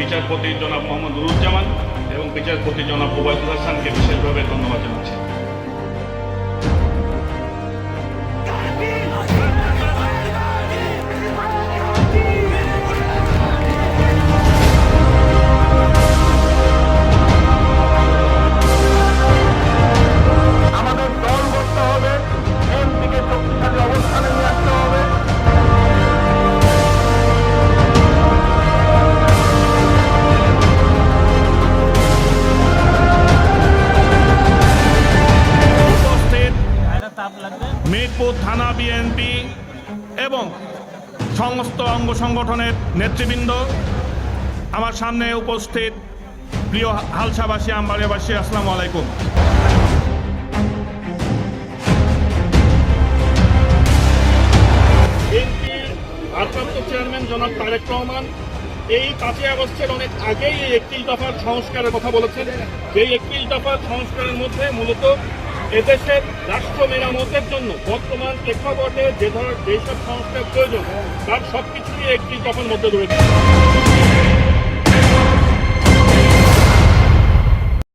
বিচারপতি জনাব মোহাম্মদ নুরুজ্জামান এবং বিচারপতি জনাব ওবায়দুল হাসানকে বিশেষভাবে ধন্যবাদ জানাচ্ছি। আমাদের দল করতে হবে, এমপিকে শক্তিশালী অবস্থানে নিয়ে আসতে হবে। উপস্থিত মিরপুর থানা বিএনপি এবং সমস্ত অঙ্গ সংগঠনের নেতৃবৃন্দ, আমার সামনে উপস্থিত প্রিয় হালসাবাসী, আমবাড়িয়াবাসী, আসসালামু আলাইকুম। বিএনপির ভারপ্রাপ্ত চেয়ারম্যান জনাব তারেক রহমান এই 5 আগস্টের অনেক আগেই এই 31 দফার সংস্কারের কথা বলেছেন। যেই 31 দফার সংস্কারের মধ্যে মূলত এদেশের রাষ্ট্র মেরামতের জন্য বর্তমান প্রেক্ষাপটে যেসব সংস্কার প্রয়োজন তার সবকিছুই 31 দফার মধ্যে রয়েছে।